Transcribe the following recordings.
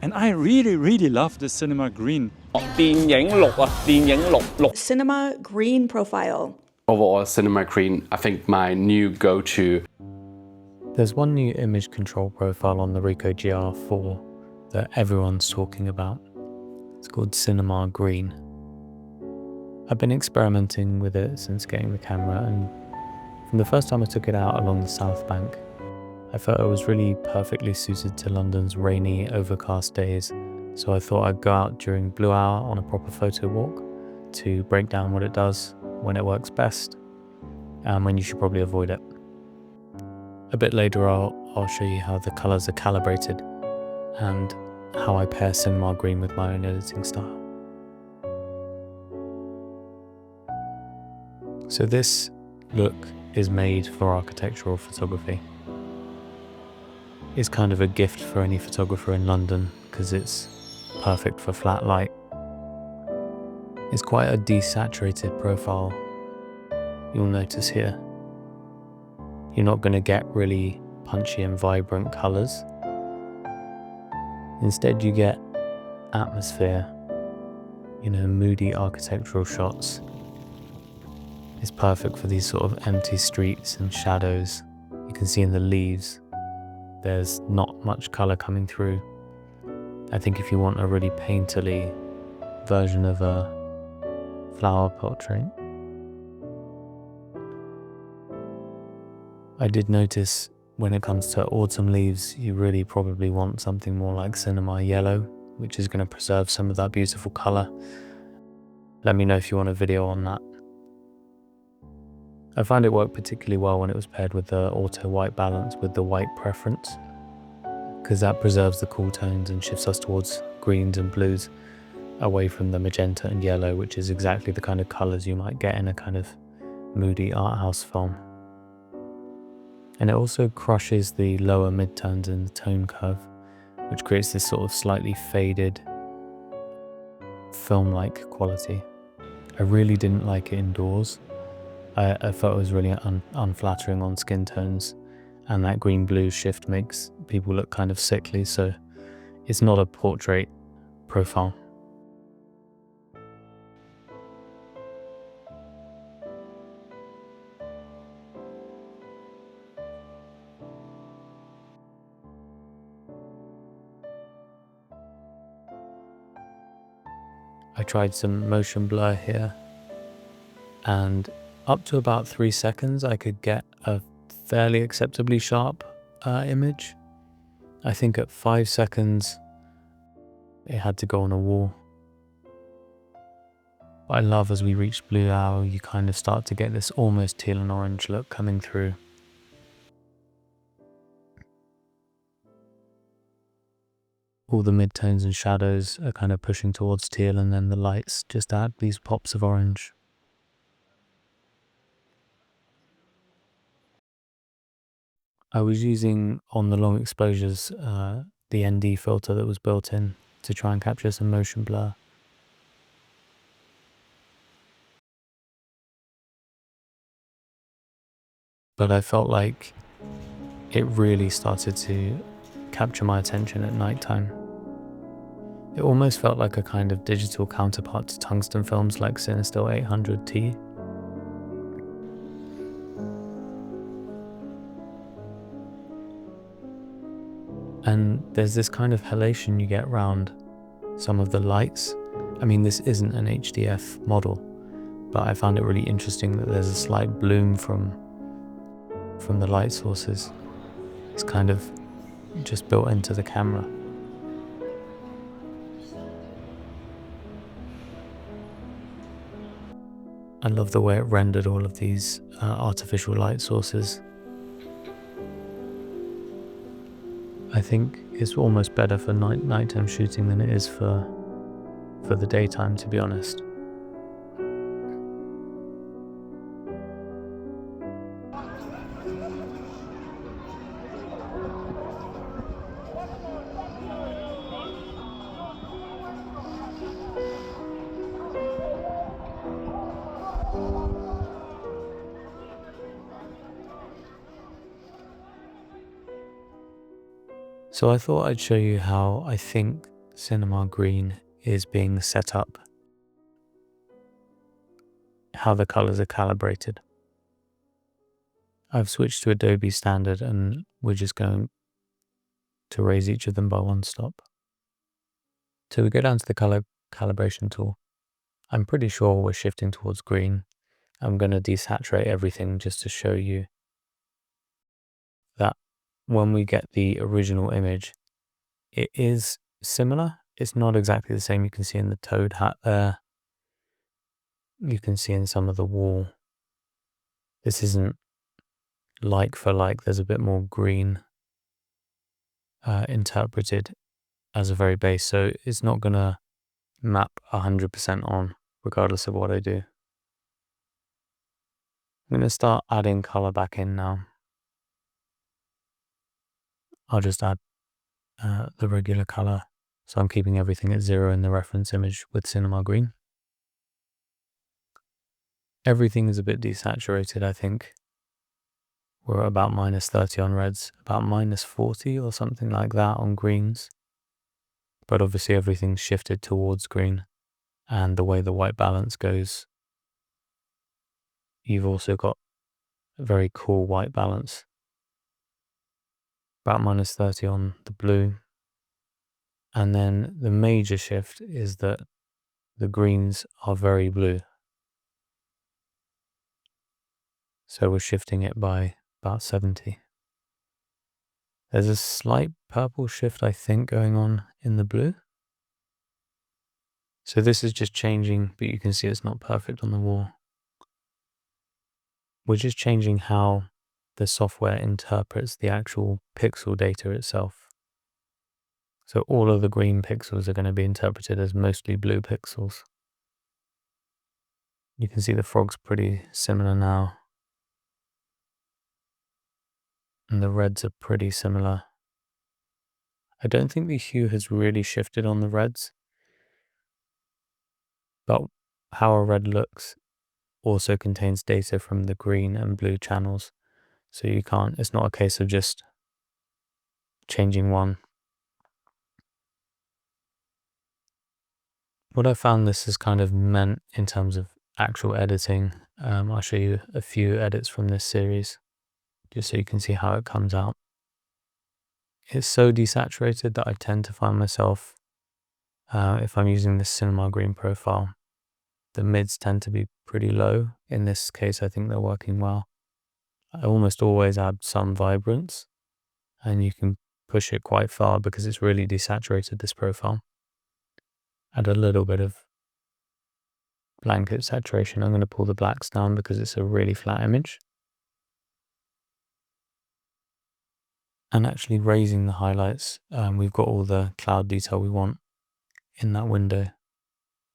And I really love the cinema green. 電影綠啊，電影綠。 Cinema green profile. Overall, cinema green, I think my new go-to. There's one new image control profile on the Ricoh GR IV that everyone's talking about. It's called Cinema Green. I've been experimenting with it since getting the camera, and from the first time I took it out along the South Bank, I felt it was really perfectly suited to London's rainy, overcast days, so I thought I'd go out during blue hour on a proper photo walk to break down what it does, when it works best, and when you should probably avoid it. A bit later I'll show you how the colours are calibrated and how I pair Cinema Green with my own editing style. So this look is made for architectural photography. It's kind of a gift for any photographer in London because it's perfect for flat light. It's quite a desaturated profile, you'll notice here. You're not going to get really punchy and vibrant colours. Instead you get atmosphere, moody architectural shots. It's perfect for these sort of empty streets and shadows. You can see in the leaves there's not much colour coming through. I think if you want a really painterly version of a flower portrait. I did notice when it comes to autumn leaves, you really probably want something more like cinema yellow, which is going to preserve some of that beautiful colour. Let me know if you want a video on that. I found it worked particularly well when it was paired with the auto white balance with the white preference, because that preserves the cool tones and shifts us towards greens and blues, away from the magenta and yellow, which is exactly the kind of colours you might get in a kind of moody art house film. And it also crushes the lower midtones in the tone curve, which creates this sort of slightly faded, film-like quality. I really didn't like it indoors. I felt it was really unflattering on skin tones, and that green-blue shift makes people look kind of sickly, so it's not a portrait profile. I tried some motion blur here, and up to about 3 seconds I could get a fairly acceptably sharp image. I think at 5 seconds it had to go on a wall. What I love as we reach blue hour, you kind of start to get this almost teal and orange look coming through. All the midtones and shadows are kind of pushing towards teal, and then the lights just add these pops of orange. I was using, on the long exposures, the ND filter that was built in to try and capture some motion blur. But I felt like it really started to capture my attention at nighttime. It almost felt like a kind of digital counterpart to tungsten films like CineStill 800T. And there's this kind of halation you get around some of the lights. I mean, this isn't an HDF model, but I found it really interesting that there's a slight bloom from the light sources. It's kind of just built into the camera. I love the way it rendered all of these artificial light sources. I think it's almost better for nighttime shooting than it is for the daytime, to be honest. So I thought I'd show you how I think Cinema Green is being set up, how the colors are calibrated. I've switched to Adobe Standard and we're just going to raise each of them by one stop. So we go down to the color calibration tool. I'm pretty sure we're shifting towards green. I'm going to desaturate everything just to show you that when we get the original image, it is similar. It's not exactly the same. You can see in the toad hat there. You can see in some of the wall. This isn't like for like. There's a bit more green interpreted as a very base. So it's not going to map 100% on regardless of what I do. I'm going to start adding color back in now. I'll just add the regular color. So I'm keeping everything at 0 in the reference image with Cinema Green. Everything is a bit desaturated, I think. We're at about -30 on reds, about -40 or something like that on greens. But obviously everything's shifted towards green. And the way the white balance goes, you've also got a very cool white balance. About -30 on the blue. And then the major shift is that the greens are very blue. So we're shifting it by about 70. There's a slight purple shift, I think, going on in the blue. So this is just changing, but you can see it's not perfect on the wall. We're just changing how the software interprets the actual pixel data itself. So all of the green pixels are going to be interpreted as mostly blue pixels. You can see the frog's pretty similar now. And the reds are pretty similar. I don't think the hue has really shifted on the reds. But how a red looks also contains data from the green and blue channels. So it's not a case of just changing one. What I found this has kind of meant in terms of actual editing, I'll show you a few edits from this series, just so you can see how it comes out. It's so desaturated that I tend to find myself, if I'm using this Cinema Green profile, the mids tend to be pretty low. In this case, I think they're working well. I almost always add some vibrance, and you can push it quite far because it's really desaturated, this profile. Add a little bit of blanket saturation. I'm going to pull the blacks down because it's a really flat image. And actually raising the highlights, we've got all the cloud detail we want in that window.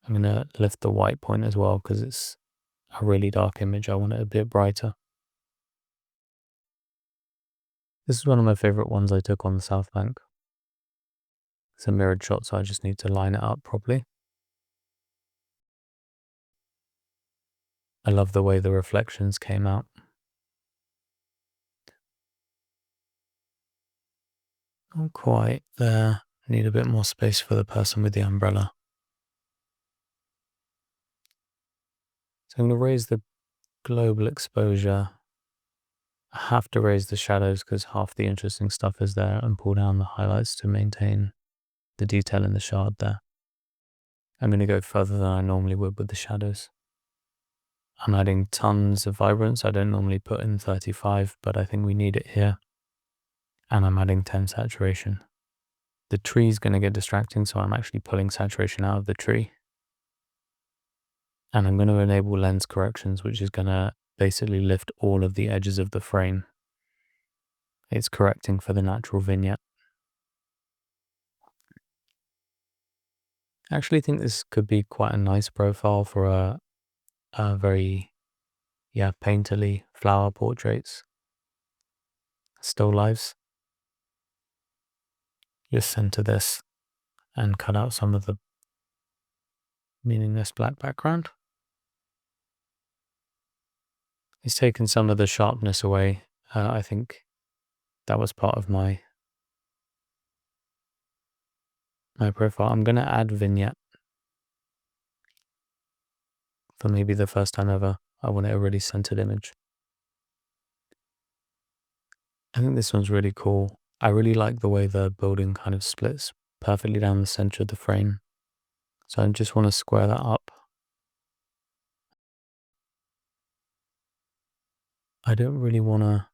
I'm going to lift the white point as well because it's a really dark image. I want it a bit brighter. This is one of my favorite ones I took on the South Bank. It's a mirrored shot, so I just need to line it up properly. I love the way the reflections came out. Not quite there. I need a bit more space for the person with the umbrella. So I'm going to raise the global exposure. I have to raise the shadows because half the interesting stuff is there, and pull down the highlights to maintain the detail in the shard there. I'm going to go further than I normally would with the shadows. I'm adding tons of vibrance. I don't normally put in 35, but I think we need it here. And I'm adding 10 saturation. The tree's going to get distracting, so I'm actually pulling saturation out of the tree. And I'm going to enable lens corrections, which is going to basically lift all of the edges of the frame. It's correcting for the natural vignette. I actually think this could be quite a nice profile for a very, painterly flower portraits. Still lives. Just center this and cut out some of the meaningless black background. It's taken some of the sharpness away. I think that was part of my my profile. I'm going to add vignette for maybe the first time ever. I want a really centered image. I think this one's really cool. I really like the way the building kind of splits perfectly down the center of the frame. So I just want to square that up. I don't really want to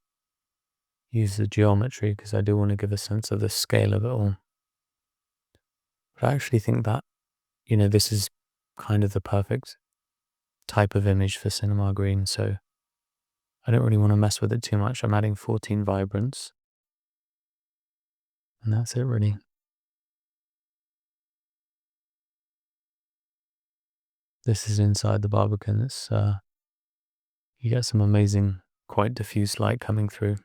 use the geometry because I do want to give a sense of the scale of it all. But I actually think that, this is kind of the perfect type of image for cinema green, so I don't really want to mess with it too much. I'm adding 14 vibrance, and that's it really. This is inside the Barbican. It's you get some amazing, quite diffuse light coming through.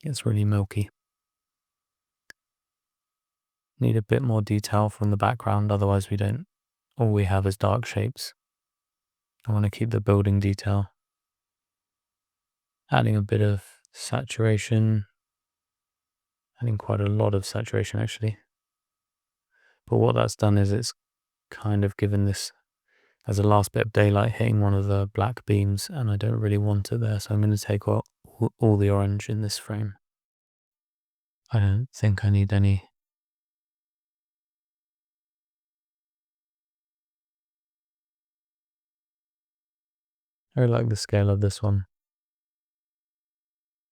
It's really milky. Need a bit more detail from the background, otherwise all we have is dark shapes. I want to keep the building detail. Adding a bit of saturation. Adding quite a lot of saturation actually. But what that's done is it's kind of given this as a last bit of daylight hitting one of the black beams, and I don't really want it there, so I'm going to take out all the orange in this frame. I don't think I need any. I really like the scale of this one.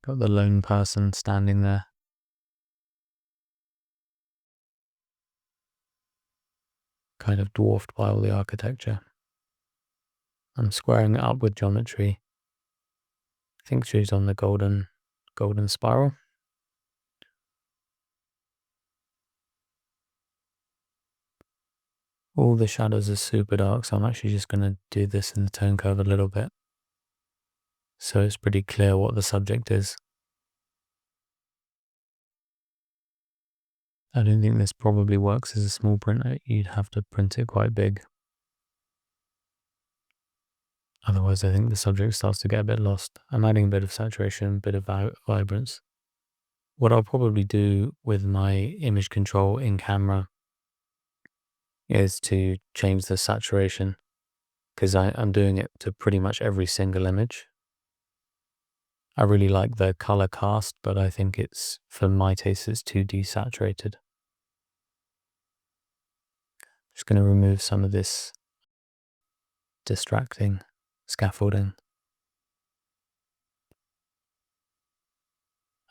Got the lone person standing there. Kind of dwarfed by all the architecture. I'm squaring it up with geometry. I think she's on the golden spiral. All the shadows are super dark, so I'm actually just going to do this in the tone curve a little bit, so it's pretty clear what the subject is. I don't think this probably works as a small print. You'd have to print it quite big. Otherwise, I think the subject starts to get a bit lost. I'm adding a bit of saturation, a bit of vibrance. What I'll probably do with my image control in camera is to change the saturation, because I'm doing it to pretty much every single image. I really like the color cast, but I think for my taste, it's too desaturated. Just going to remove some of this distracting scaffolding.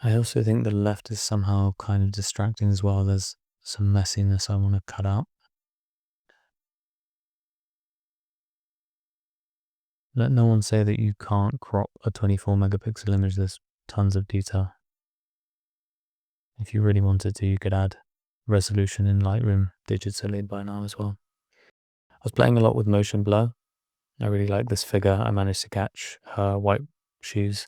I also think the left is somehow kind of distracting as well. There's some messiness I want to cut out. Let no one say that you can't crop a 24 megapixel image. There's tons of detail. If you really wanted to, you could add resolution in Lightroom digitally by now as well. I was playing a lot with motion blur. I really like this figure. I managed to catch her white shoes.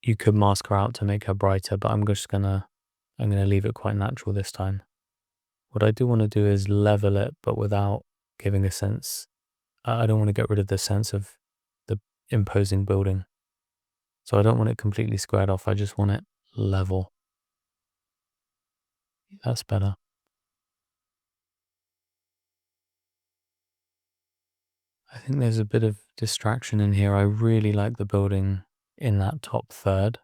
You could mask her out to make her brighter, but I'm gonna leave it quite natural this time. What I do want to do is level it, but without giving a sense. I don't want to get rid of the sense of the imposing building. So I don't want it completely squared off. I just want it level. That's better. I think there's a bit of distraction in here. I really like the building in that top third.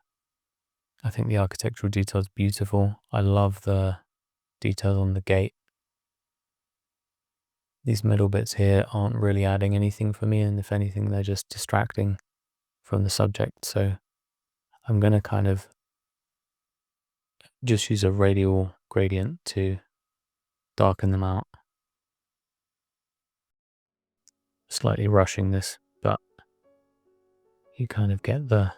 I think the architectural detail is beautiful. I love the details on the gate. These middle bits here aren't really adding anything for me, and if anything, they're just distracting from the subject. So I'm going to kind of just use a radial gradient to darken them out. Slightly rushing this, but you kind of get the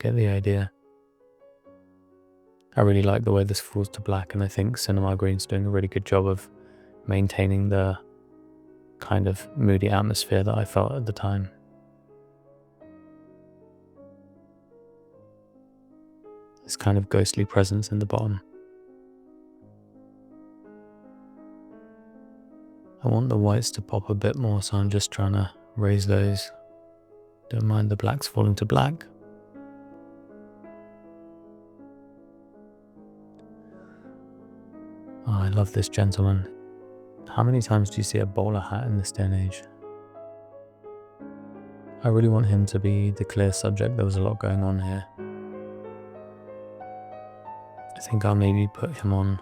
idea. I really like the way this falls to black, and I think Cinema Green's doing a really good job of maintaining the kind of moody atmosphere that I felt at the time. This kind of ghostly presence in the bottom. I want the whites to pop a bit more, so I'm just trying to raise those. Don't mind the blacks falling to black. Oh, I love this gentleman. How many times do you see a bowler hat in this day and age? I really want him to be the clear subject. There was a lot going on here. I think I'll maybe put him on,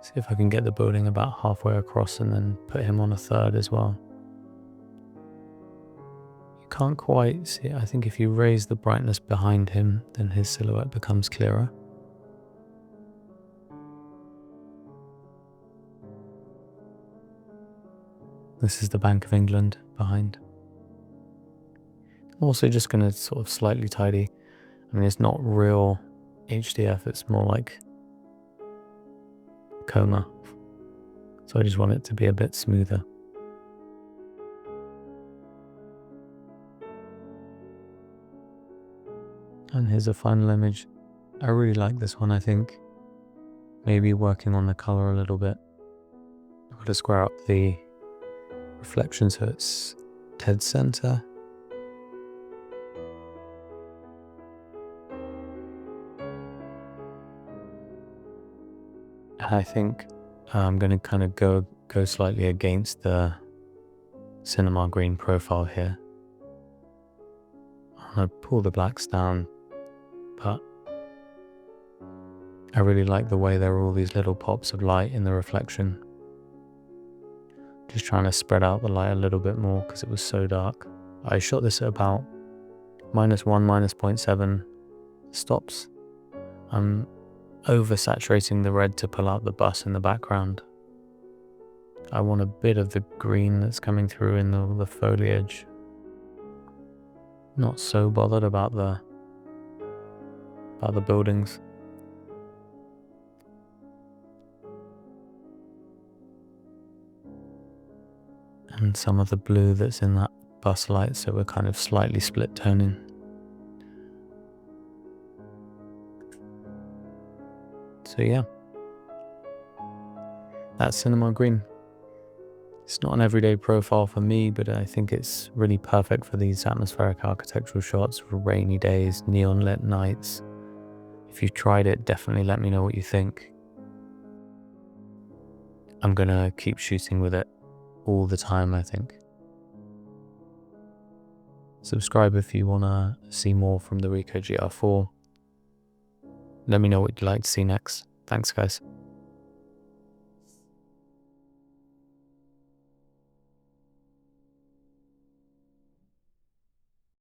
see if I can get the building about halfway across and then put him on a third as well. You can't quite see it. I think if you raise the brightness behind him, then his silhouette becomes clearer. This is the Bank of England behind. I'm also just going to sort of slightly tidy. I mean, it's not real HDF, it's more like coma. So I just want it to be a bit smoother. And here's a final image. I really like this one, I think. Maybe working on the color a little bit. I've got to square up the reflection so it's dead center. And I think I'm going to kind of go slightly against the cinema green profile here. I'm going to pull the blacks down, but I really like the way there are all these little pops of light in the reflection. Just trying to spread out the light a little bit more because it was so dark. I shot this at about -1, -0.7 stops. I'm oversaturating the red to pull out the bus in the background. I want a bit of the green that's coming through in the foliage. Not so bothered about the buildings. And some of the blue that's in that bus light, so we're kind of slightly split toning. So yeah, that's cinema green. It's not an everyday profile for me, but I think it's really perfect for these atmospheric architectural shots for rainy days, neon lit nights. If you've tried it, definitely let me know what you think. I'm gonna keep shooting with it all the time, I think. Subscribe if you wanna see more from the Ricoh GR IV. Let me know what you'd like to see next. Thanks, guys.